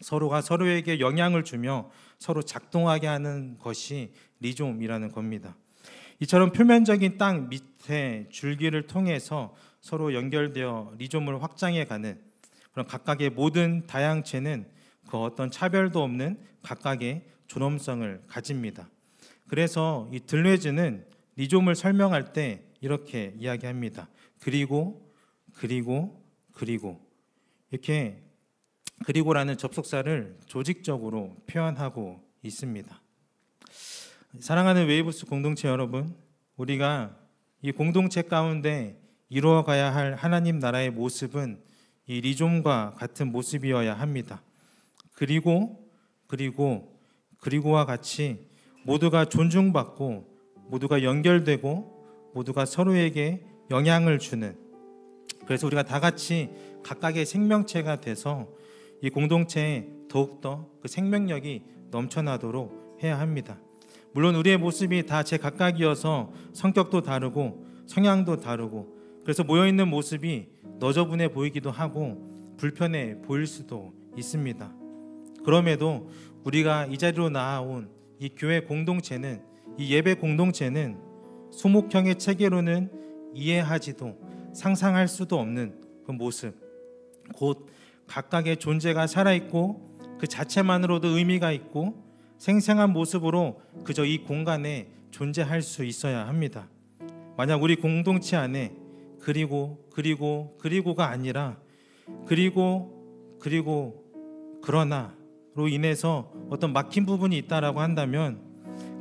서로가 서로에게 영향을 주며 서로 작동하게 하는 것이 리좀이라는 겁니다. 이처럼 표면적인 땅 밑에 줄기를 통해서 서로 연결되어 리좀을 확장해가는 그런 각각의 모든 다양체는 그 어떤 차별도 없는 각각의 존엄성을 가집니다. 그래서 이 들레즈는 리좀을 설명할 때 이렇게 이야기합니다. 그리고 이렇게 그리고라는 접속사를 조직적으로 표현하고 있습니다. 사랑하는 웨이브스 공동체 여러분, 우리가 이 공동체 가운데 이루어가야 할 하나님 나라의 모습은 이 리좀과 같은 모습이어야 합니다. 그리고와 같이 모두가 존중받고 모두가 연결되고 모두가 서로에게 영향을 주는, 그래서 우리가 다 같이 각각의 생명체가 돼서 이 공동체에 더욱더 그 생명력이 넘쳐나도록 해야 합니다. 물론 우리의 모습이 다 제각각이어서 성격도 다르고 성향도 다르고 그래서 모여있는 모습이 너저분해 보이기도 하고 불편해 보일 수도 있습니다. 그럼에도 우리가 이 자리로 나아온 이 교회 공동체는, 이 예배 공동체는 수목형의 체계로는 이해하지도 상상할 수도 없는 그 모습, 곧 각각의 존재가 살아있고 그 자체만으로도 의미가 있고 생생한 모습으로 그저 이 공간에 존재할 수 있어야 합니다. 만약 우리 공동체 안에 그리고가 아니라 그러나 인해서 어떤 막힌 부분이 있다라고 한다면,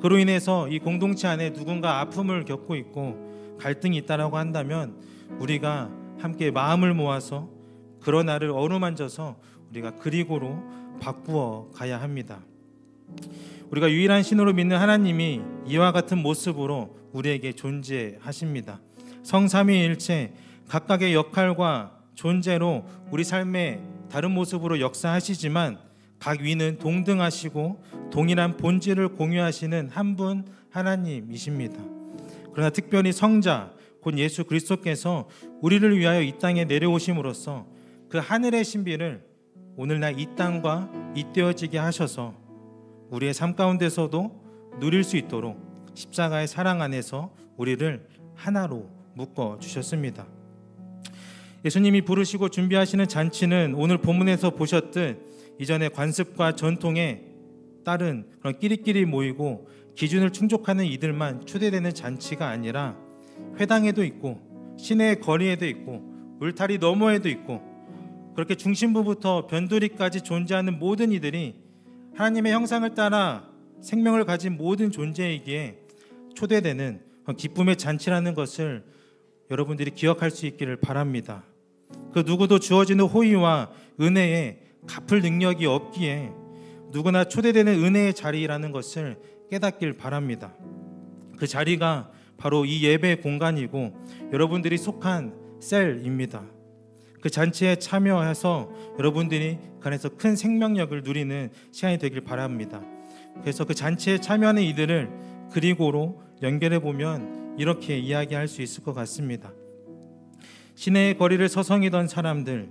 그로 인해서 이 공동체 안에 누군가 아픔을 겪고 있고 갈등이 있다라고 한다면, 우리가 함께 마음을 모아서 그런 나를 어루만져서 우리가 그리고로 바꾸어 가야 합니다. 우리가 유일한 신으로 믿는 하나님이 이와 같은 모습으로 우리에게 존재하십니다. 성삼위일체 각각의 역할과 존재로 우리 삶의 다른 모습으로 역사하시지만 각 위는 동등하시고 동일한 본질을 공유하시는 한 분 하나님이십니다. 그러나 특별히 성자 곧 예수 그리스도께서 우리를 위하여 이 땅에 내려오심으로써 그 하늘의 신비를 오늘날 이 땅과 잇대어지게 하셔서 우리의 삶 가운데서도 누릴 수 있도록 십자가의 사랑 안에서 우리를 하나로 묶어 주셨습니다. 예수님이 부르시고 준비하시는 잔치는 오늘 본문에서 보셨듯 이전의 관습과 전통에 따른 그런 끼리끼리 모이고 기준을 충족하는 이들만 초대되는 잔치가 아니라 회당에도 있고 시내의 거리에도 있고 울타리 너머에도 있고 그렇게 중심부부터 변두리까지 존재하는 모든 이들이 하나님의 형상을 따라 생명을 가진 모든 존재이기에 초대되는 기쁨의 잔치라는 것을 여러분들이 기억할 수 있기를 바랍니다. 그 누구도 주어지는 호의와 은혜에 갚을 능력이 없기에 누구나 초대되는 은혜의 자리라는 것을 깨닫길 바랍니다. 그 자리가 바로 이 예배 공간이고 여러분들이 속한 셀입니다. 그 잔치에 참여해서 여러분들이 그 안에서 큰 생명력을 누리는 시간이 되길 바랍니다. 그래서 그 잔치에 참여하는 이들을 그리고로 연결해 보면 이렇게 이야기할 수 있을 것 같습니다. 시내의 거리를 서성이던 사람들,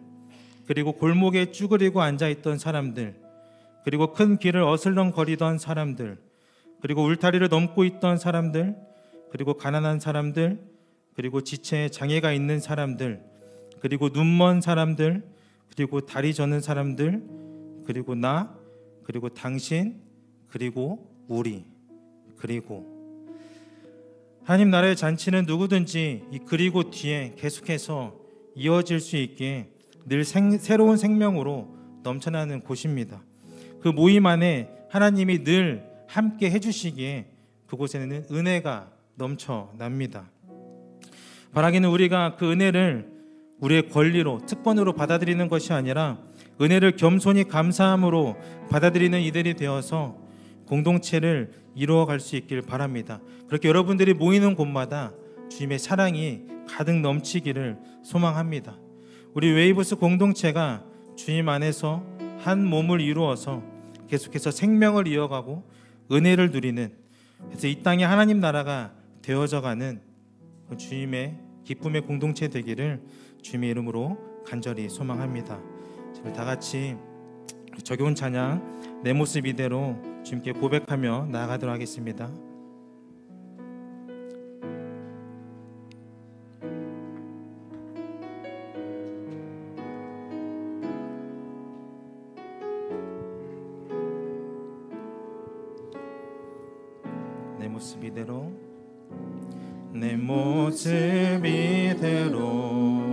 그리고 골목에 쭈그리고 앉아있던 사람들, 그리고 큰 길을 어슬렁거리던 사람들, 그리고 울타리를 넘고 있던 사람들, 그리고 가난한 사람들, 그리고 지체에 장애가 있는 사람들, 그리고 눈먼 사람들, 그리고 다리 저는 사람들, 그리고 나, 그리고 당신, 그리고 우리, 그리고 하나님 나라의 잔치는 누구든지 이 그리고 뒤에 계속해서 이어질 수 있게 늘 새로운 생명으로 넘쳐나는 곳입니다. 그 모임 안에 하나님이 늘 함께 해주시기에 그곳에는 은혜가 넘쳐납니다. 바라기는 우리가 그 은혜를 우리의 권리로 특권으로 받아들이는 것이 아니라 은혜를 겸손히 감사함으로 받아들이는 이들이 되어서 공동체를 이루어갈 수 있길 바랍니다. 그렇게 여러분들이 모이는 곳마다 주님의 사랑이 가득 넘치기를 소망합니다. 우리 웨이브스 공동체가 주님 안에서 한 몸을 이루어서 계속해서 생명을 이어가고 은혜를 누리는, 그래서 이 땅에 하나님 나라가 되어져가는 주님의 기쁨의 공동체 되기를 주님의 이름으로 간절히 소망합니다. 다 같이 적용 찬양 내 모습 이대로 주님께 고백하며 나아가도록 하겠습니다. 내 모습 이대로, 내 모습 이대로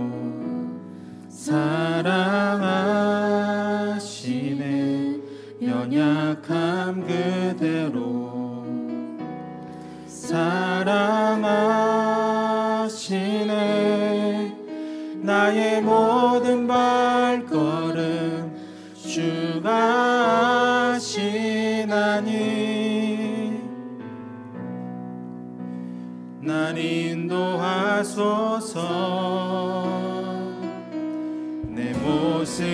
사랑하시네. 연약함 그대로 사랑하시네. 나의 모든 발걸음 주가 하시나니 날 인도하소서. 내 모습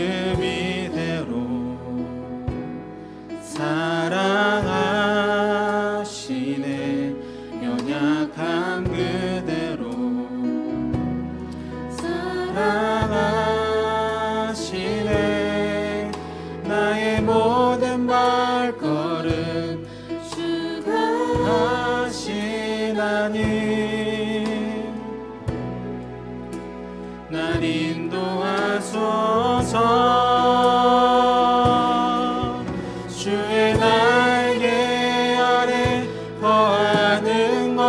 이대로 사랑하시네. 연약한 그대로 사랑하시네. 나의 모든 발걸음 주가 하시나니 날 인도하소서. 주의 날개 아래 거하는 것,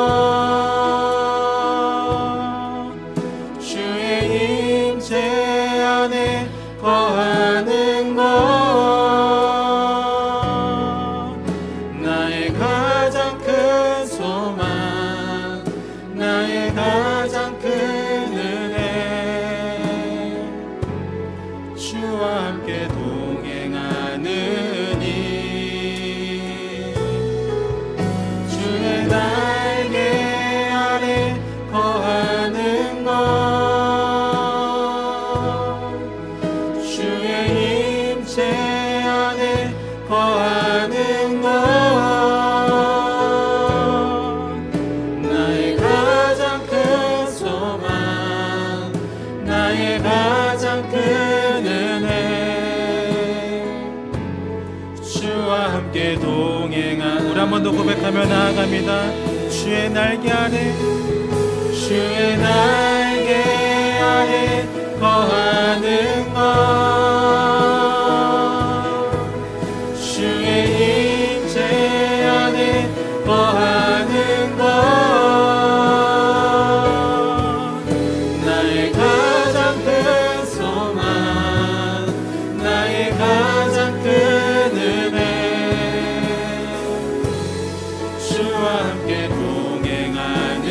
주의 임재 안에 거하는 것, 주와 함께 동행하느니 주의 날개 아래 거하는 것 주의 임재 안에 거하는 것 나의 가장 큰 소망 나의 가장 큰 은혜 주와 함께 동행한 우리 한 번 더 고백하며 나아갑니다. 주의 날개 아래 주의 날개 아래 거하는 것 주의 임재 안에 거하는 것 나의 가장 큰 소망 나의 가장 큰 은혜 주와 함께 동행하느니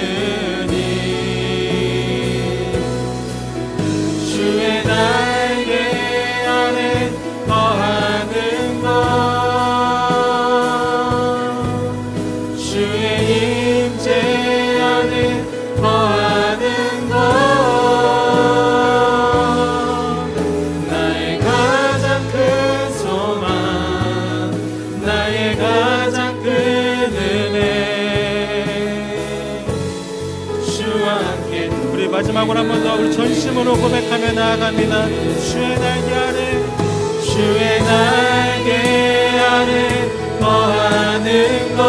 주의 날개 안에 거하는 것 주의 임재 안에 거하는 것 나의 가장 큰 소망 나의 가장 큰 은혜 주와 함께 우리 마지막으로 한 번 더 우리 전심으로 고백하며 나아갑니다. 주의 날개 아래 주의 날개 아래 거하는 것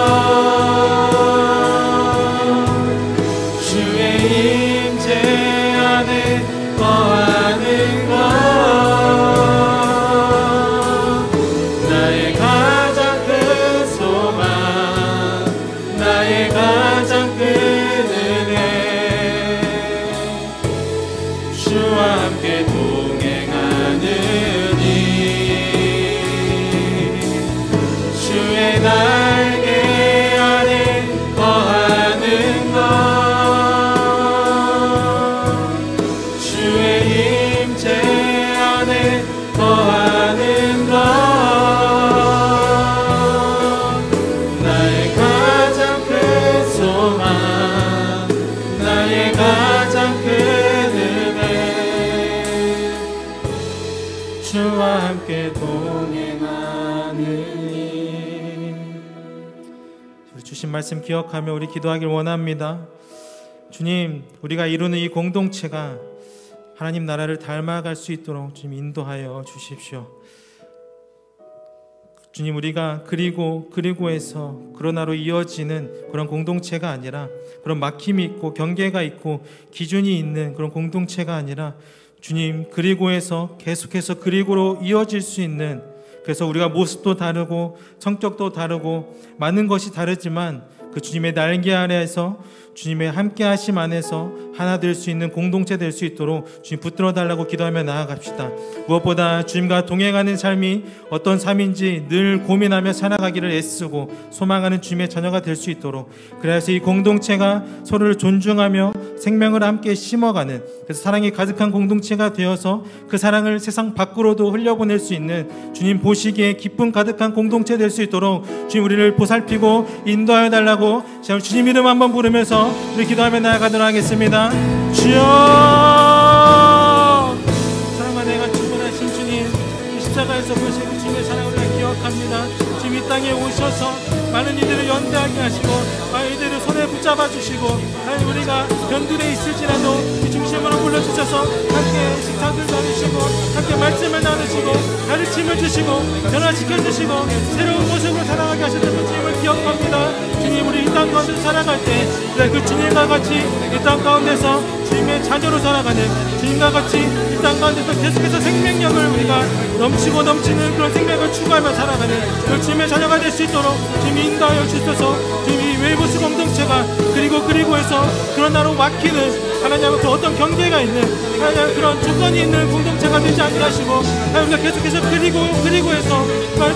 주의 임재 안에 거하는 것 나의 가장 큰 소망 나의 가장 큰 은혜 주와 함께 동행하느니 주의 날개 아래 거하는 것 주의 임재 안에 거하는 것 나의 가장 큰 소망 나의 가장 큰 은혜 주와 함께 동행하느니 주신 말씀 기억하며 우리 기도하길 원합니다. 주님, 우리가 이루는 이 공동체가 하나님 나라를 닮아갈 수 있도록 주님 인도하여 주십시오. 주님, 우리가 그리고에서 그러나로 이어지는 그런 공동체가 아니라 그런 막힘이 있고 경계가 있고 기준이 있는 그런 공동체가 아니라 주님, 그리고에서 계속해서 그리고로 이어질 수 있는, 그래서 우리가 모습도 다르고 성격도 다르고 많은 것이 다르지만 그 주님의 날개 아래에서 주님의 함께하심 안에서 하나 될 수 있는 공동체 될 수 있도록 주님 붙들어 달라고 기도하며 나아갑시다. 무엇보다 주님과 동행하는 삶이 어떤 삶인지 늘 고민하며 살아가기를 애쓰고 소망하는 주님의 자녀가 될 수 있도록, 그래서 이 공동체가 서로를 존중하며 생명을 함께 심어가는, 그래서 사랑이 가득한 공동체가 되어서 그 사랑을 세상 밖으로도 흘려보낼 수 있는 주님 보시기에 기쁨 가득한 공동체 될 수 있도록 주님 우리를 보살피고 인도하여 달라고 주님 이름 한번 부르면서 우리 기도하며 나아가도록 하겠습니다. 주여, 사랑과 내가 충분하신 주님, 십자가에서 보신 그 주님의 사랑을 우리가 기억합니다. 주님 이 땅에 오셔서 많은 이들을 연대하게 하시고 많은 이들을 손에 붙잡아 주시고, 하나님 우리가 변들에 있을지라도 이 중심으로 불러주셔서 함께 식사들 나누시고 함께 말씀을 나누시고 가르침을 주시고 변화시켜주시고 새로운 모습으로 살아가게 하셨던 그 주님을 기억합니다. 주님, 우리 이 땅 가운데 살아갈 때 그 주님과 같이 이 땅 가운데서 주님의 자녀로 살아가는, 주님과 같이 이 땅 가운데서 계속해서 생명력을 우리가 넘치고 넘치는 그런 생명을 추구하며 살아가는 그 주님의 자녀가 될 수 있도록 주님 인도하여 주셔서 주님 이 웨이브스 공동체가 그 그리고에서 그런 나로 막히는 하나님 그 어떤 경계가 있는 하나님 그런 조건이 있는 공동체가 되지 않게 하시고 우리가 계속해서 그리고에서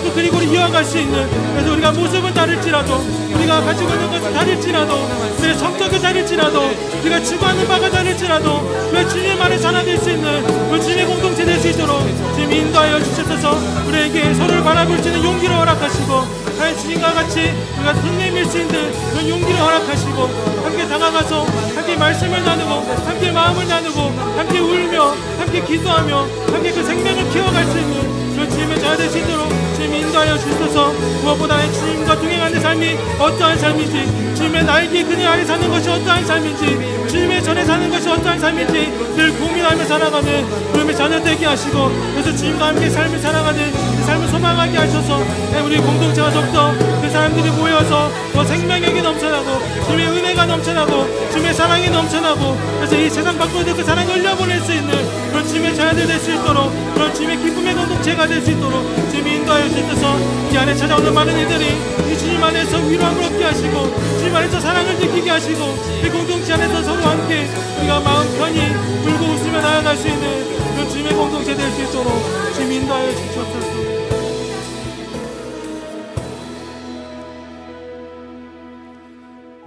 또 그리고를 이어갈 수 있는 그래서 우리가 모습은 다를지라도 우리가 가지고 있는 것은 다를지라도 우리의 성격이 다를지라도 우리가 추구하는 바가 다를지라도 우리가 주님 안에 하나 될 수 있는 그 주님의 공동체 될 수 있도록 주님 인도하여 주셔서 우리에게 서로를 바라볼 수 있는 용기를 허락하시고 하나님 주님과 같이 우리가 동행일 수 있는 그런 용기를 허락하시고 함께 다가가서 함께 말씀을 나누고 함께 마음을 나누고 함께 울며 함께 기도하며 함께 그 생명을 키워갈 수 있는 그 주님의 자녀 될 수 있도록 주님 인도하여 주셔서 무엇보다 주님과 동행하는 삶이 어떠한 삶인지 주님의 날개 그늘 아래 사는 것이 어떠한 삶인지 주님의 전에 사는 것이 어떠한 삶인지 늘 고민하며 살아가는 주님의 자녀 되게 하시고 그래서 주님과 함께 삶을 살아가는 그 삶을 소망하게 하셔서 우리 공동체가 더욱더 그 사람들이 모여서 더 생명력이 넘쳐나고 주님의 은혜가 넘쳐나고 주님의 사랑이 넘쳐나고 그래서 이 세상 밖으로도 그 사랑을 흘려보낼 수 있는 그런 주님의 자녀들 될 수 있도록 그런 주님의 기쁨의 공동체가 될 수 있도록 주님이 인도하여 주셔서 이 안에 찾아오는 많은 이들이 이 주님 안에서 위로함을 얻게 하시고 주님 안에서 사랑을 느끼게 하시고 이 공동체 안에서 서로 함께 우리가 마음 편히 울고 웃으며 나아갈 수 있는 그런 주님의 공동체 될 수 있도록 주님 인도하여 주시옵소서.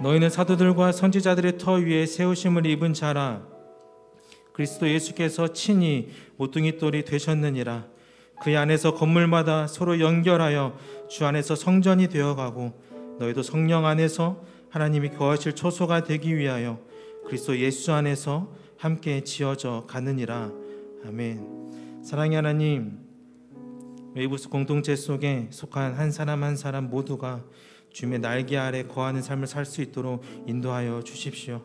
너희는 사도들과 선지자들의 터 위에 세우심을 입은 자라. 그리스도 예수께서 친히 모퉁이 돌이 되셨느니라. 그 안에서 건물마다 서로 연결하여 주 안에서 성전이 되어가고 너희도 성령 안에서 하나님이 거하실 초소가 되기 위하여 그리스도 예수 안에서 함께 지어져 가느니라. 아멘. 사랑의 하나님, 웨이브스 공동체 속에 속한 한 사람 한 사람 모두가 주님의 날개 아래 거하는 삶을 살 수 있도록 인도하여 주십시오.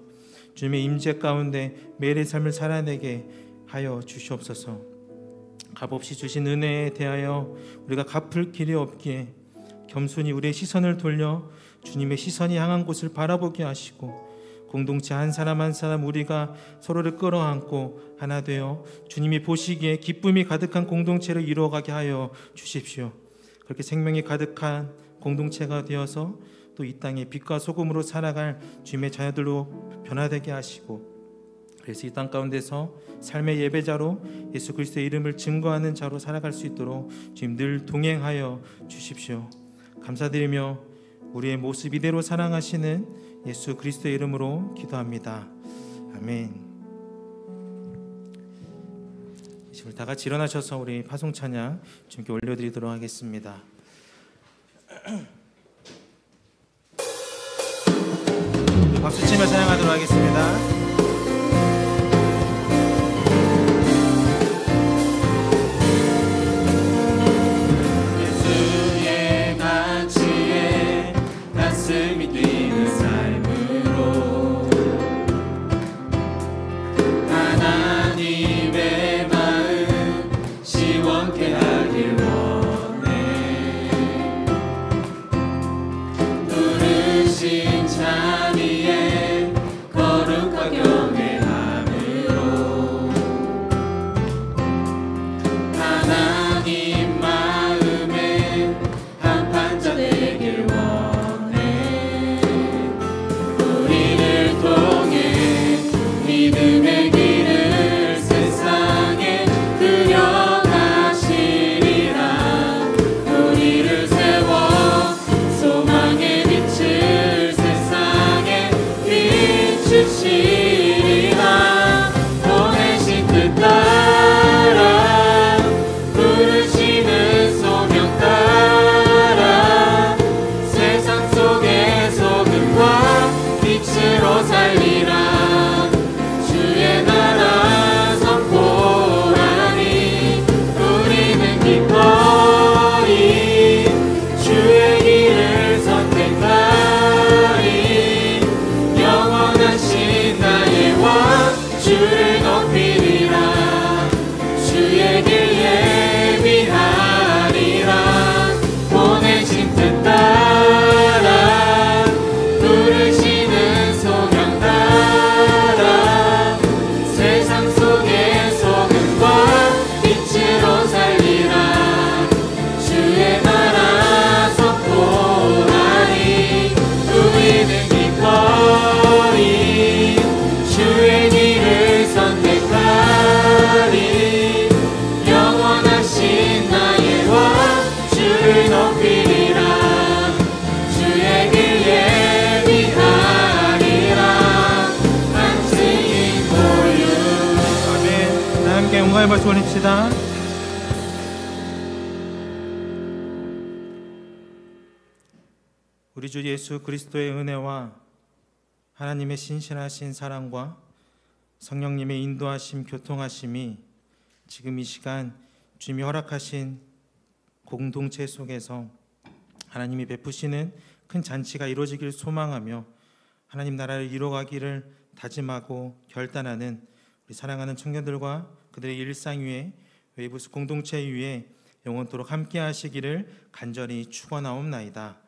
주님의 임재 가운데 매일의 삶을 살아내게 하여 주시옵소서. 값없이 주신 은혜에 대하여 우리가 갚을 길이 없기에 겸손히 우리의 시선을 돌려 주님의 시선이 향한 곳을 바라보게 하시고 공동체 한 사람 한 사람 우리가 서로를 끌어안고 하나 되어 주님이 보시기에 기쁨이 가득한 공동체를 이루어가게 하여 주십시오. 그렇게 생명이 가득한 공동체가 되어서 또 이 땅에 빛과 소금으로 살아갈 주님의 자녀들로 변화되게 하시고 그래서 이 땅 가운데서 삶의 예배자로 예수 그리스도의 이름을 증거하는 자로 살아갈 수 있도록 주님 늘 동행하여 주십시오. 감사드리며 우리의 모습 이대로 사랑하시는 예수 그리스도의 이름으로 기도합니다. 아멘. 이제 다 같이 일어나셔서 우리 파송 찬양 주님께 올려드리도록 하겠습니다. 박수치며 찬양하도록 하겠습니다. 예수의 가치에 가슴이 뛰는 삶으로 하나님의 마음 시원케 하길 원해. 부르신 자리에 거룩과 경외함으로 하나님 마음에 한판 자 되길 원해. 우리를 통해 믿음의 길을 세상에 그려가시는 박수 올립시다. 우리 주 예수 그리스도의 은혜와 하나님의 신실하신 사랑과 성령님의 인도하심, 교통하심이 지금 이 시간 주님이 허락하신 공동체 속에서 하나님이 베푸시는 큰 잔치가 이루어지길 소망하며 하나님 나라를 이루어가기를 다짐하고 결단하는 우리 사랑하는 청년들과 그들의 일상 위에 웨이브스 공동체 위에 영원토록 함께 하시기를 간절히 축원하옵나이다.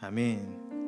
아멘.